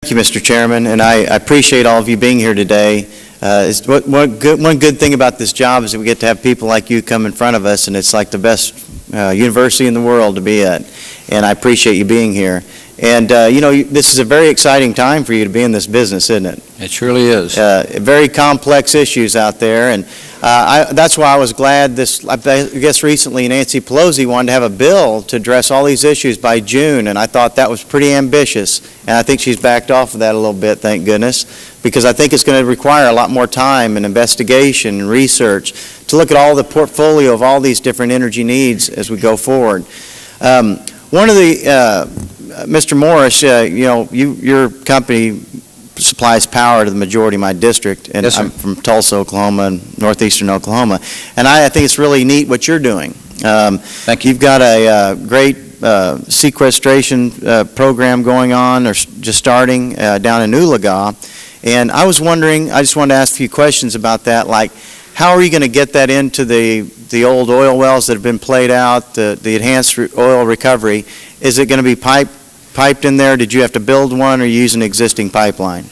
Thank you, Mr. Chairman, and I appreciate all of you being here today. One good thing about this job is that we get to have people like you come in front of us, and it's like the best university in the world to be at, and I appreciate you being here. And, you know, this is a very exciting time for you to be in this business, isn't it? It surely is. Very complex issues out there, and that's why I was glad I guess recently Nancy Pelosi wanted to have a bill to address all these issues by June, and I thought that was pretty ambitious, and I think she's backed off of that a little bit, thank goodness, because I think it's going to require a lot more time and investigation and research to look at all the portfolio of all these different energy needs as we go forward. One of the Mr. Morris, you know, your company supplies power to the majority of my district, and yes, I'm from Tulsa, Oklahoma, and northeastern Oklahoma, and I think it's really neat what you're doing. Thank you. You've got a great sequestration program going on, or just starting down in Oologah, and I was wondering, I just wanted to ask a few questions about that, like how are you going to get that into the old oil wells that have been played out, the enhanced oil recovery? Is it going to be piped in there? Did you have to build one, or use an existing pipeline?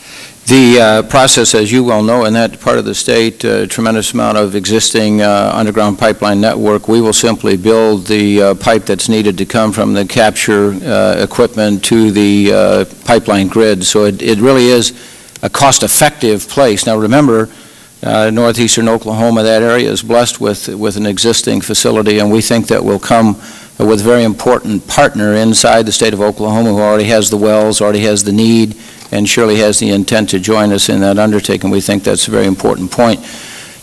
The process, as you well know, in that part of the state, a tremendous amount of existing underground pipeline network. We will simply build the pipe that's needed to come from the capture equipment to the pipeline grid. So it really is a cost-effective place. Now remember, northeastern Oklahoma, that area is blessed with an existing facility, and we think that will come with a very important partner inside the state of Oklahoma who already has the wells, already has the need, and surely has the intent to join us in that undertaking. We think that's a very important point.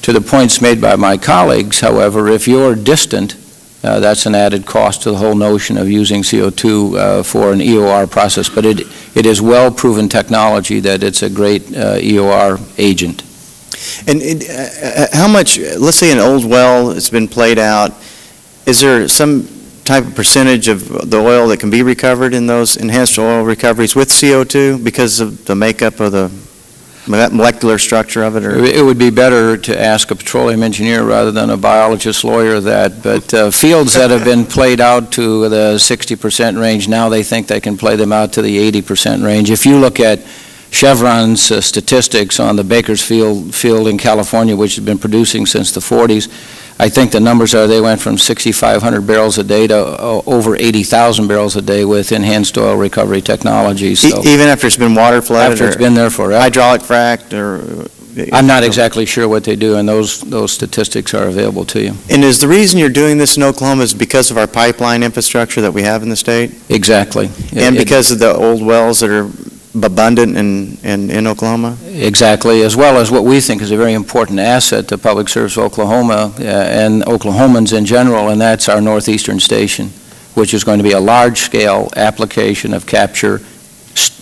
To the points made by my colleagues, however, if you're distant, that's an added cost to the whole notion of using CO2 for an EOR process. But it is well-proven technology that it's a great EOR agent. And how much, let's say an old well has been played out, is there some type of percentage of the oil that can be recovered in those enhanced oil recoveries with CO2 because of the makeup of the molecular structure of it? Or? It would be better to ask a petroleum engineer rather than a biologist lawyer that, but fields that have been played out to the 60% range, now they think they can play them out to the 80% range. If you look at Chevron's statistics on the Bakersfield field in California, which has been producing since the 40s, I think the numbers are they went from 6,500 barrels a day to over 80,000 barrels a day with enhanced oil recovery technology. So even after it's been water flooded? After it's been there forever. Hydraulic fracked? Or I'm not exactly sure what they do, and those statistics are available to you. And is the reason you're doing this in Oklahoma is because of our pipeline infrastructure that we have in the state? Exactly. And because of the old wells that are abundant in Oklahoma? Exactly, as well as what we think is a very important asset to Public Service Oklahoma and Oklahomans in general, and that's our northeastern station, which is going to be a large-scale application of capture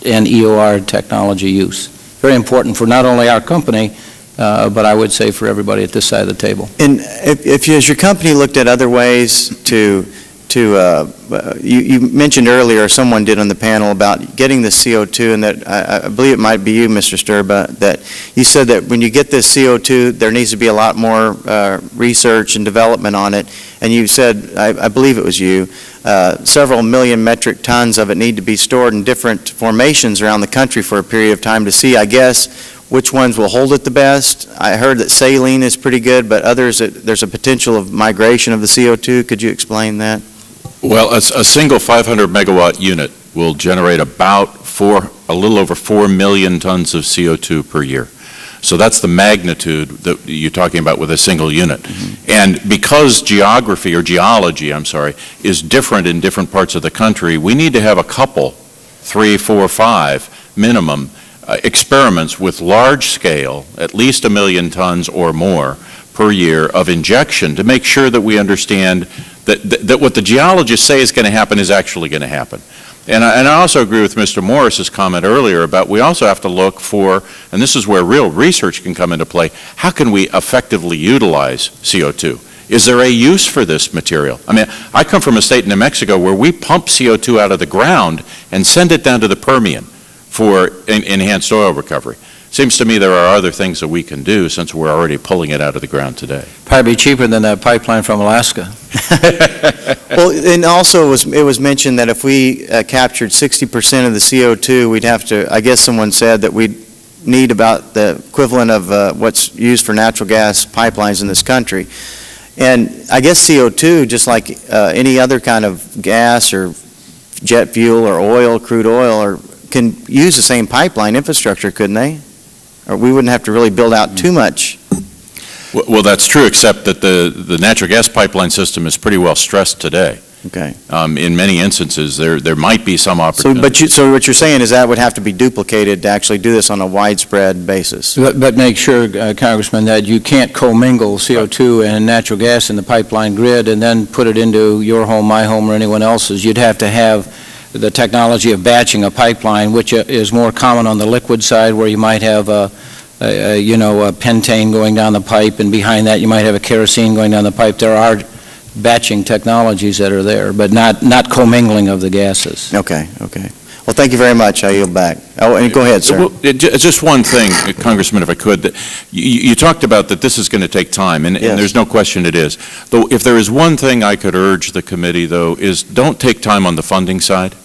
and EOR technology use. Very important for not only our company, but I would say for everybody at this side of the table. And if you, as your company looked at other ways to you mentioned earlier, someone did on the panel about getting the CO2, and that I believe it might be you, Mr. Sturba, that you said that when you get this CO2, there needs to be a lot more research and development on it. And you said, I believe it was you, several million metric tons of it need to be stored in different formations around the country for a period of time to see, I guess, which ones will hold it the best. I heard that saline is pretty good, but others, there's a potential of migration of the CO2. Could you explain that? Well, a single 500 megawatt unit will generate about a little over 4 million tons of CO2 per year. So that's the magnitude that you're talking about with a single unit. Mm-hmm. And because geology, is different in different parts of the country, we need to have a couple, 3, 4, 5 minimum, experiments with large scale, at least 1 million tons or more per year of injection to make sure that we understand that what the geologists say is going to happen is actually going to happen. And I also agree with Mr. Morris's comment earlier about we also have to look for, and this is where real research can come into play, how can we effectively utilize CO2? Is there a use for this material? I mean, I come from a state in New Mexico where we pump CO2 out of the ground and send it down to the Permian for enhanced oil recovery. Seems to me there are other things that we can do since we're already pulling it out of the ground today. Probably cheaper than that pipeline from Alaska. Well, and also it was mentioned that if we captured 60% of the CO2, we'd have to, I guess someone said that we'd need about the equivalent of what's used for natural gas pipelines in this country. And I guess CO2, just like any other kind of gas or jet fuel or oil, crude oil, can use the same pipeline infrastructure, couldn't they? Or we wouldn't have to really build out too much. Well, that's true, except that the natural gas pipeline system is pretty well stressed today. Okay. In many instances, there might be some opportunity. So what you're saying is that would have to be duplicated to actually do this on a widespread basis. But make sure, Congressman, that you can't commingle CO2 and natural gas in the pipeline grid and then put it into your home, my home, or anyone else's. You'd have to have the technology of batching a pipeline, which is more common on the liquid side, where you might have a pentane going down the pipe, and behind that you might have a kerosene going down the pipe. There are batching technologies that are there, but not commingling of the gases. Okay. Well, thank you very much. I yield back. Oh, and go ahead, sir. Well, just one thing, Congressman, if I could. You talked about that this is going to take time, and there's no question it is. Though, if there is one thing I could urge the committee, though, is don't take time on the funding side.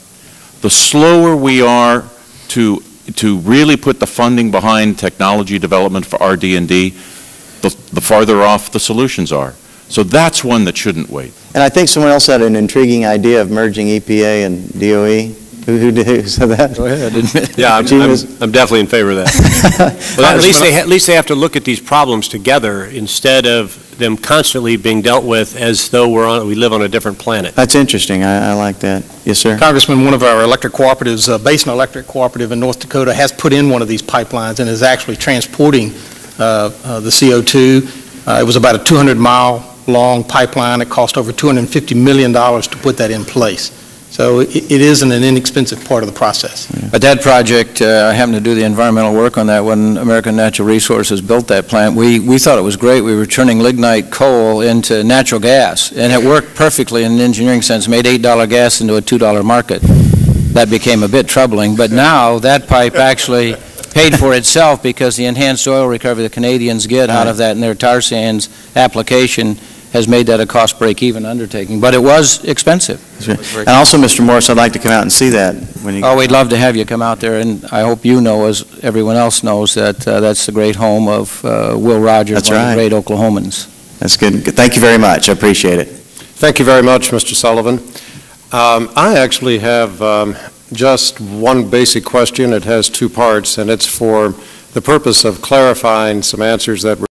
The slower we are to really put the funding behind technology development for RD&D, the farther off the solutions are. So that's one that shouldn't wait. And I think someone else had an intriguing idea of merging EPA and DOE. Who said that? Go ahead. Yeah, I'm definitely in favor of that. Well, at least they have to look at these problems together instead of them constantly being dealt with as though we live on a different planet. That's interesting. I like that. Yes, sir. Congressman, one of our electric cooperatives, Basin Electric Cooperative in North Dakota, has put in one of these pipelines and is actually transporting the CO2. It was about a 200-mile-long pipeline. It cost over $250 million to put that in place. So it isn't an inexpensive part of the process. But that project, I happened to do the environmental work on that when American Natural Resources built that plant. We thought it was great. We were turning lignite coal into natural gas, and it worked perfectly in an engineering sense, made $8 gas into a $2 market. That became a bit troubling, but now that pipe actually paid for itself because the enhanced oil recovery the Canadians get out of that in their tar sands application has made that a cost break-even undertaking, but it was expensive. And also, Mr. Morris, I'd like to come out and see that. Oh, we'd love to have you come out there, and I hope you know, as everyone else knows, that that's the great home of Will Rogers, that's one right. of the great Oklahomans. That's good. Thank you very much. I appreciate it. Thank you very much, Mr. Sullivan. I actually have just one basic question. It has two parts, and it's for the purpose of clarifying some answers that were